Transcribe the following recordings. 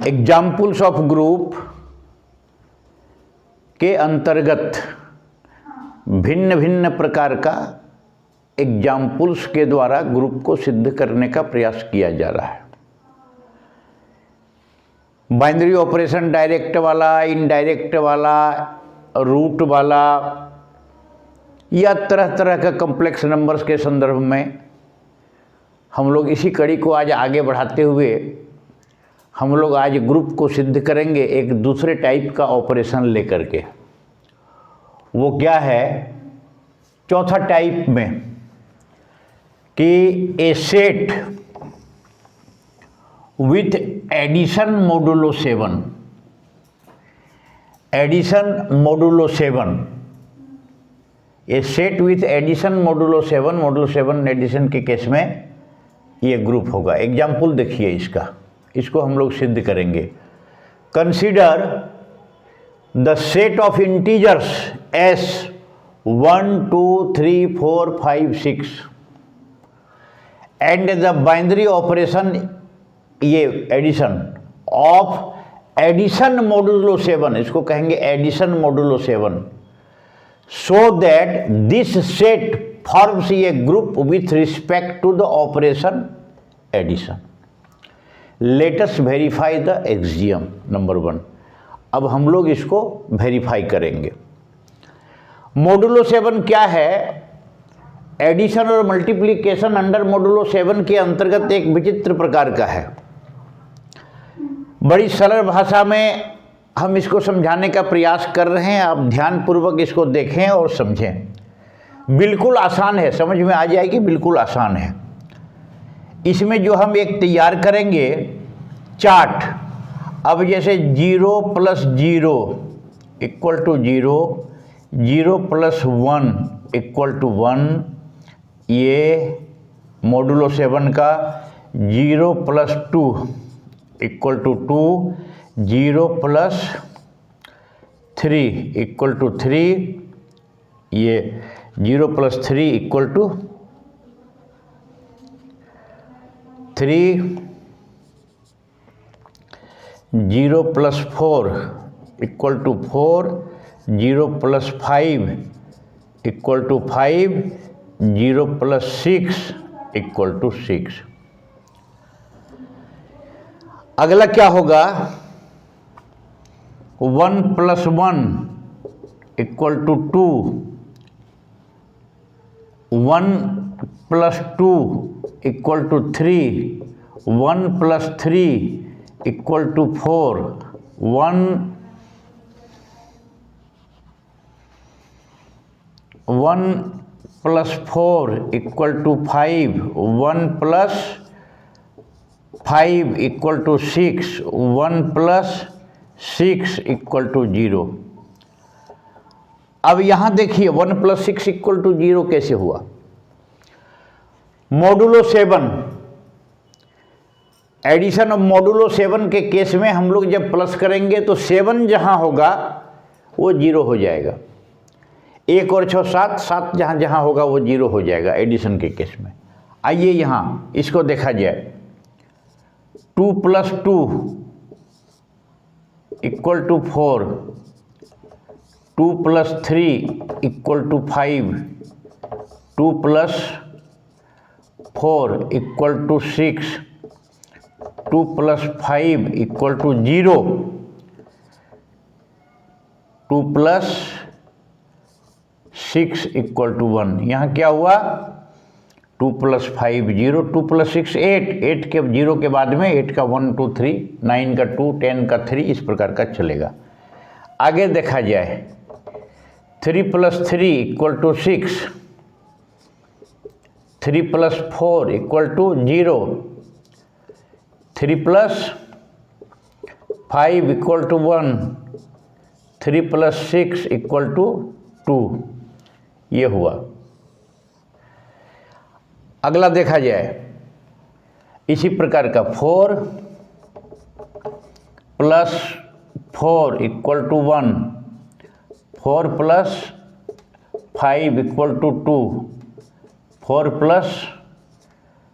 Examples of group के अंतर्गत भिन्न भिन्न प्रकार का एग्जाम्पल्स के द्वारा ग्रुप को सिद्ध करने का प्रयास किया जा रहा है। बाइनरी ऑपरेशन डायरेक्ट वाला, इनडायरेक्ट वाला, रूट वाला या तरह तरह का कॉम्प्लेक्स नंबर्स के संदर्भ में हम लोग इसी कड़ी को आज आगे बढ़ाते हुए हम लोग आज ग्रुप को सिद्ध करेंगे एक दूसरे टाइप का ऑपरेशन लेकर के। वो क्या है? चौथा टाइप में कि a set with addition modulo 7, addition modulo 7, a set with addition modulo 7 addition के केस में ये ग्रुप होगा। एग्जाम्पल देखिए इसका, इसको हम लोग सिद्ध करेंगे। Consider the set of integers S 1 2 3 4 5 6 and the binary operation, ये एडिशन ऑफ एडिशन मोडुलो 7, इसको कहेंगे addition modulo 7, so that this set forms a group with respect to the operation addition. Let us verify the axiom number 1। अब हम लोग इसको verify करेंगे। Modulo 7 क्या है? एडिशन और मल्टीप्लिकेशन अंडर मोडुलो 7 के अंतर्गत एक विचित्र प्रकार का है। बड़ी सरल भाषा में हम इसको समझाने का प्रयास कर रहे हैं, आप ध्यानपूर्वक इसको देखें और समझें। बिल्कुल आसान है, समझ में आ जाएगी, बिल्कुल आसान है। इसमें जो हम एक तैयार करेंगे चार्ट, अब जैसे 0 + 0 = 0, 0 + 1 = 1, ये मोडुलो 7 का 0 + 2 = 2, 0 + 3 = 3, ये 0 + 3 = 3, 0 + 4 = 4, 0 + 5 = 5, 0 + 6 = 6। अगला क्या होगा? 1 + 1 = 2, 1 + 2 = 3, 1 + 3 = 4, 1 + 4 = 5, 1 + 5 = 6, 1 + 6 = 0। अब यहाँ देखिए 1 + 6 = 0 कैसे हुआ? मोडुलो 7, एडिशन ऑफ मोडुलो 7 के केस में हम लोग जब प्लस करेंगे तो 7 जहाँ होगा वो 0 हो जाएगा। 1 और 6 7, 7 जहाँ जहाँ होगा वो 0 हो जाएगा एडिशन के केस में। आइए यहाँ इसको देखा जाए। 2 + 2 = 4, 2 + 3 = 5, 2 + 4 = 6, 2 + 5 = 0, 2 + 6 = 1। यहाँ क्या हुआ? 2 + 5 0, 2 + 6 8, 8 के 0 के बाद में 8 का 1 2 3, 9 का 2, 10 का 3, इस प्रकार का चलेगा। आगे देखा जाए 3 + 3 = 6, 3 + 4 = 0, 3 + 5 = 1, 3 + 6 = 2, ये हुआ। अगला देखा जाए इसी प्रकार का 4 + 4 = 1, 4 + 5 = 2, 4 +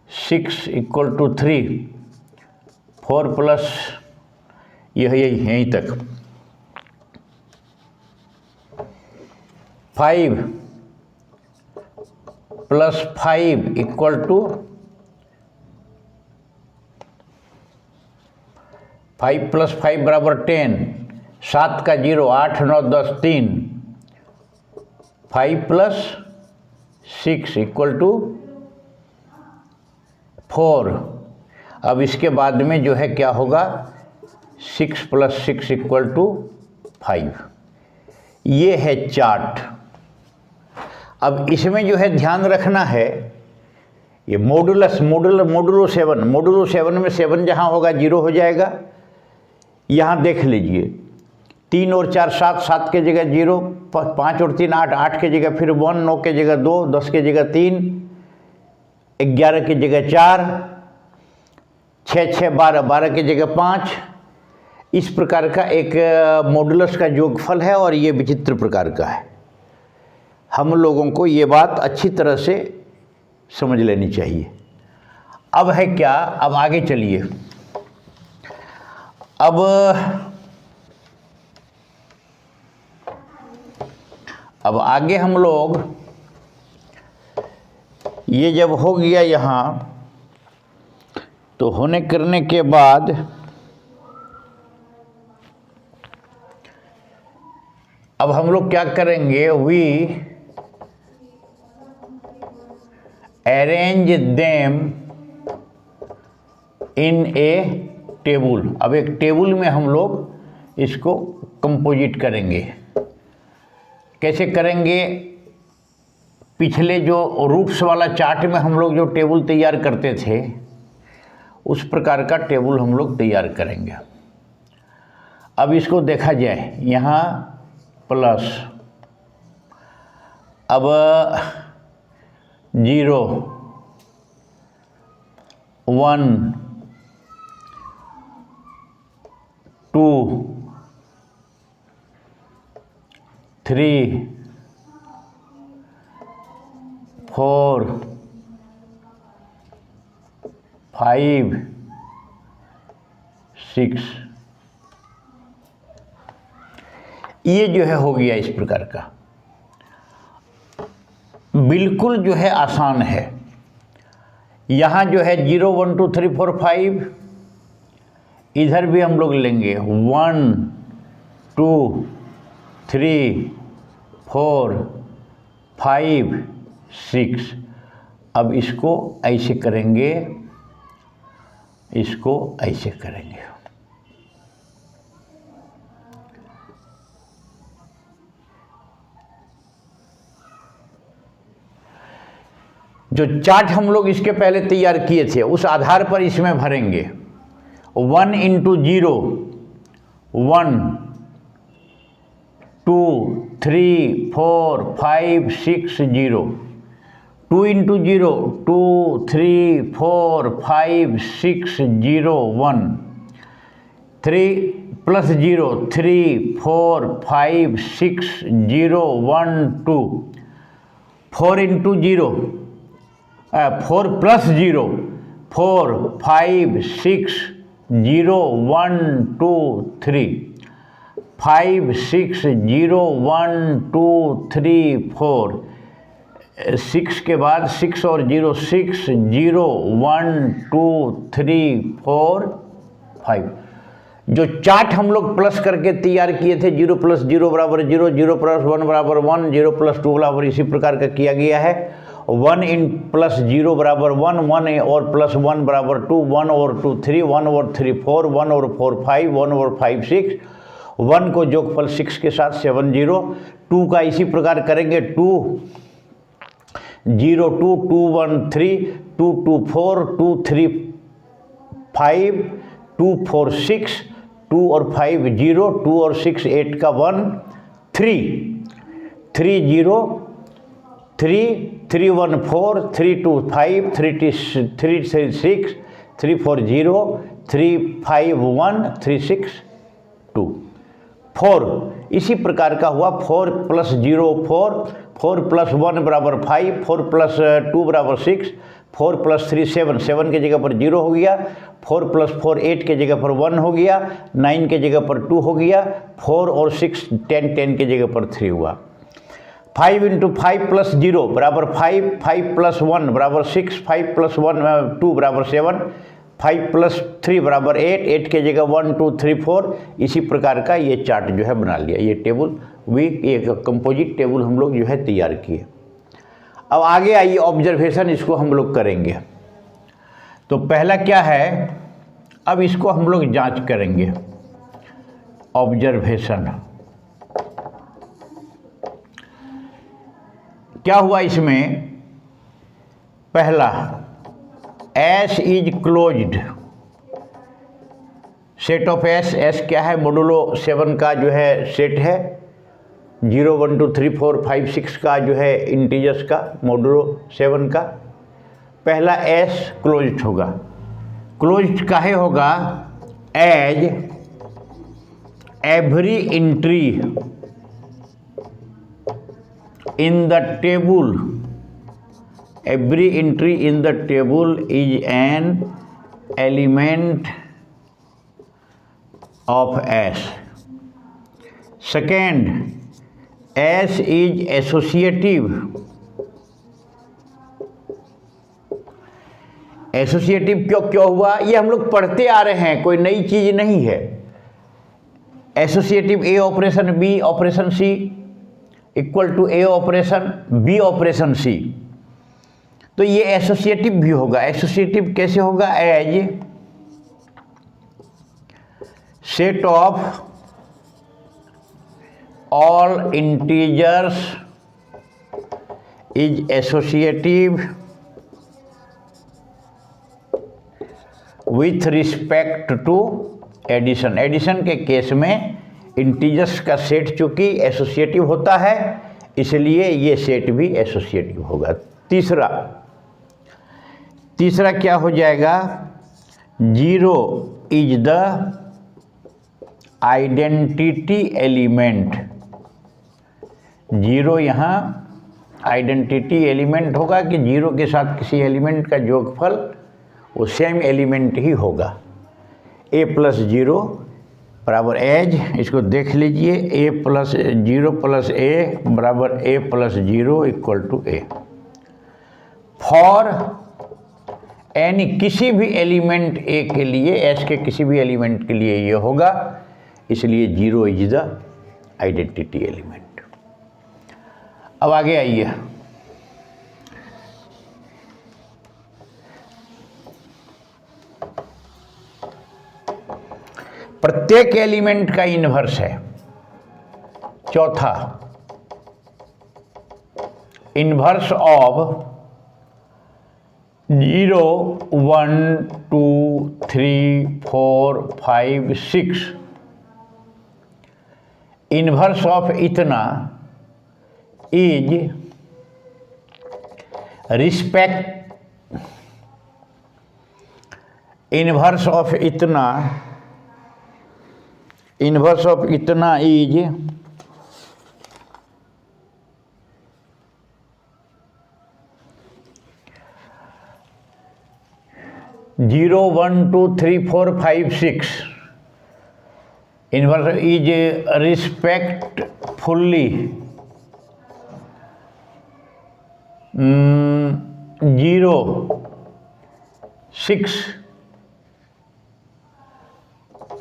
6 = 3, 4 + यह यहीं तक। 5 + 5 = 5 + 5 = 10, 7 का 0, 8, 9, 10, 3, 5 + 6 = 4। अब इसके बाद में जो है क्या होगा, 6 + 6 = 5। ये है चार्ट। अब इसमें जो है ध्यान रखना है, ये मॉडुलो 7 में 7 जहाँ होगा 0 हो जाएगा। यहाँ देख लीजिए, 3 और 4 7, 7 के जगह 0, 5 और 3 8, 8 के जगह फिर 1, 9 के जगह 2, 10 के जगह 3, 11 की जगह 4, 6 6 12, 12 की जगह 5। इस प्रकार का एक मॉडुलस का योगफल है और ये विचित्र प्रकार का है। हम लोगों को ये बात अच्छी तरह से समझ लेनी चाहिए। अब है क्या, अब आगे चलिए। अब आगे हम लोग, ये जब हो गया यहाँ, तो होने करने के बाद अब हम लोग क्या करेंगे, we arrange them in a table. अब एक टेबल में हम लोग इसको कंपोजिट करेंगे। कैसे करेंगे, पिछले जो रूट्स वाला चार्ट में हम लोग जो टेबल तैयार करते थे, उस प्रकार का टेबल हम लोग तैयार करेंगे। अब इसको देखा जाए, यहाँ प्लस, अब 0 1 2 3 4 5 6। ये जो है हो गया इस प्रकार का। बिल्कुल जो है आसान है। यहाँ जो है 0 1 2 3 4 5, इधर भी हम लोग लेंगे 1 2 3 4 5 6। अब इसको ऐसे करेंगे, इसको ऐसे करेंगे। जो चार्ट हम लोग इसके पहले तैयार किए थे, उस आधार पर इसमें भरेंगे। 1 × 0 1 2 3 4 5 6 0, 2 × 0 2 3 4 5 6 0 1, 3 + 0 3 4 5 6 0 1 2, 4 × 0 4 + 0 4 5 6 0 1 2 3, 5 6 0 1 2 3 4, 6 के बाद 6 और 0 6 0 1 2 3 4 5। जो चार्ट हम लोग प्लस करके तैयार किए थे, 0 + 0 = 0, 0 + 1 = 1, 0 + 2 = इसी प्रकार का किया गया है। 1 + 0 = 1, 1 और +1 = 2, 1 और 2 3, 1 और 3 4, 1 और 4 5, 1 और 5 6, 1 को जोगफल 6 के साथ 7 0, 2 का इसी प्रकार करेंगे, 2 0 2 2 1 3, 2 2 4, 2 3 5, 2 4 6, 2 और 5 0, 2 और 6 8 का 1 3, 3 0 3 3 1 4, 3 2 5, 3 6, 3 4 0, 3 5 1, 3 6 2 4। इसी प्रकार का हुआ। 4 + 0 4, 4 + 1 = 5, 4 + 2 = 6, 4 + 3 7, 7 के जगह पर 0 हो गया, 4 + 4 8 के जगह पर 1 हो गया, 9 के जगह पर 2 हो गया, 4 और 6 10, 10 के जगह पर 3 हुआ। 5 × 5 + 0 बराबर 5, 5 + 1 बराबर 6, 5 + 1 2 बराबर 7, 5 + 3 बराबर 8, 8 के जगह 1 2 3 4। इसी प्रकार का ये चार्ट जो है बना लिया, ये टेबल ये कंपोजिट टेबल हम लोग जो है तैयार किए। अब आगे आइए ऑब्जर्वेशन, इसको हम लोग करेंगे। तो पहला क्या है, अब इसको हम लोग जांच करेंगे। ऑब्जर्वेशन क्या हुआ इसमें, पहला S is closed, set of S, S क्या है, मोडुलो 7 का जो है सेट है, 0 1 2 3 4 5 6 का जो है इंटीजर्स का मोडुलो 7 का। पहला S क्लोज्ड होगा, क्लोज्ड काहे होगा, as every entry in the table, every entry in the table is an element of S. Second, S is associative. Associative क्यों हुआ, ये हम लोग पढ़ते आ रहे हैं, कोई नई चीज नहीं है। Associative A operation B operation C equal to A operation B operation C, तो ये एसोसिएटिव भी होगा। एसोसिएटिव कैसे होगा, as set of all integers is associative with respect to addition. Addition के केस में इंटीजर्स का सेट चूंकि एसोसिएटिव होता है, इसलिए ये सेट भी एसोसिएटिव होगा। तीसरा क्या हो जाएगा, 0 इज द आइडेंटिटी एलिमेंट। 0 यहाँ आइडेंटिटी एलिमेंट होगा कि 0 के साथ किसी एलिमेंट का जोगफल वो सेम एलिमेंट ही होगा। A + 0 बराबर एज, इसको देख लीजिए, A + 0 + A बराबर A + 0 = A। फॉर एनी किसी भी एलिमेंट A के लिए, S के किसी भी एलिमेंट के लिए ये होगा, इसलिए 0 इज द आइडेंटिटी एलिमेंट। अब आगे आइए, प्रत्येक एलिमेंट का इन्वर्स है। चौथा, इन्वर्स ऑफ 0 1 2 3 4 5 6, इन्वर्स ऑफ इतना इज रिस्पेक्ट, इन्वर्स ऑफ इतना, इन्वर्स ऑफ इतना is 0 1 2 3 4 5 6, inverse is respectfully 0 6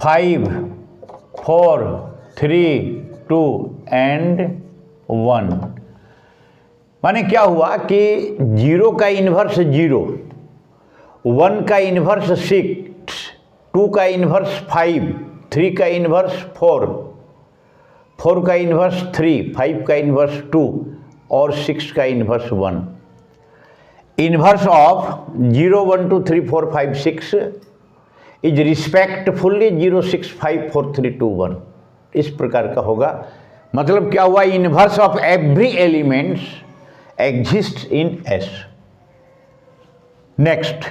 5 4 3 2 and 1। माने क्या हुआ कि 0 का इन्वर्स 0, 1 का इन्वर्स 6, 2 का इन्वर्स 5, 3 का इन्वर्स 4, 4 का इन्वर्स 3, 5 का इन्वर्स 2 और 6 का inverse 1। Inverse of 0 1 2 3 4 5 6 is respectfully 0 6 5 4 3 2 1। इस प्रकार का होगा। मतलब क्या हुआ, inverse of every elements exist in S. Next,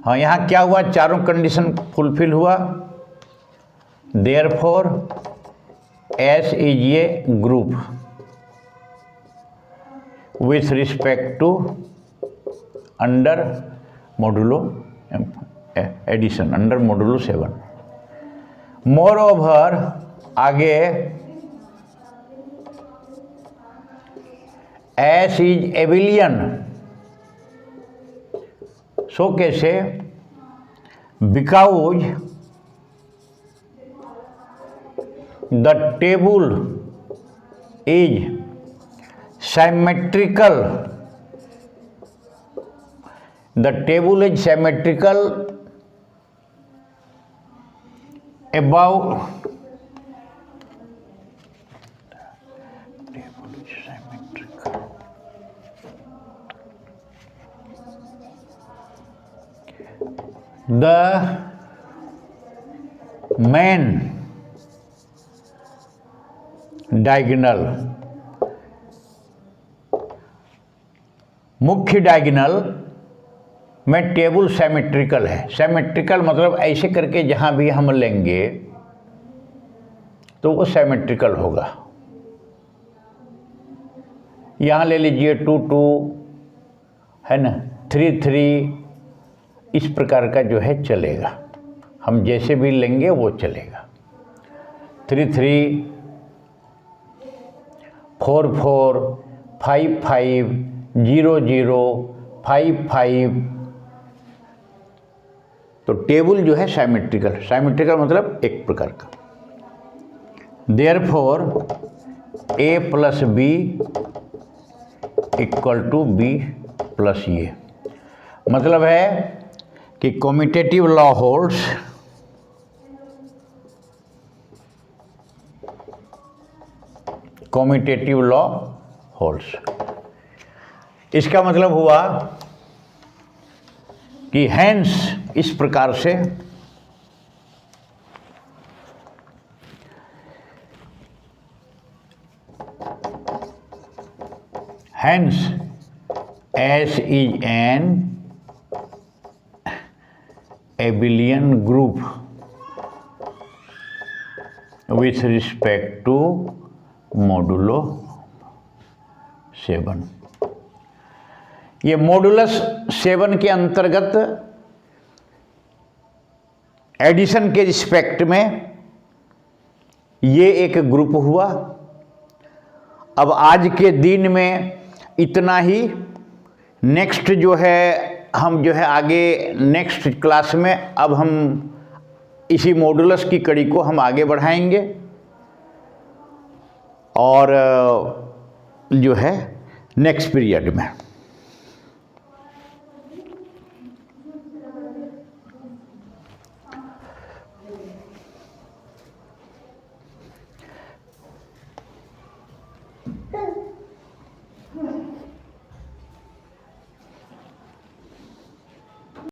हाँ यहाँ क्या हुआ, चारों कंडीशन फुलफिल हुआ। Therefore S is a group with respect to under modulo addition, under modulo 7। Moreover आगे एस इज एबिलियन, सो कैसे, because the table is symmetrical, the table is symmetrical above, table is symmetrical, the main diagonal, मुख्य diagonal में table symmetrical है। Symmetrical मतलब ऐसे करके जहां भी हम लेंगे तो वो सिमेट्रिकल होगा। यहां ले लीजिए 2 2 है ना, 3 3, इस प्रकार का जो है चलेगा। हम जैसे भी लेंगे वो चलेगा। 3 3, 4 4, 5 5, 0 0, 5 5, तो टेबल जो है सिमेट्रिकल, सिमेट्रिकल मतलब एक प्रकार का। Therefore A plus B equal to B plus A, मतलब है कि commutative law holds, commutative law holds. इसका मतलब हुआ कि हेंस इस प्रकार से hence S is an abelian group with respect to modulo 7। ये मॉडुलस 7 के अंतर्गत एडिशन के रिस्पेक्ट में ये एक ग्रुप हुआ। अब आज के दिन में इतना ही। नेक्स्ट जो है हम जो है आगे नेक्स्ट क्लास में अब हम इसी मॉडुलस की कड़ी को हम आगे बढ़ाएंगे और जो है नेक्स्ट पीरियड में।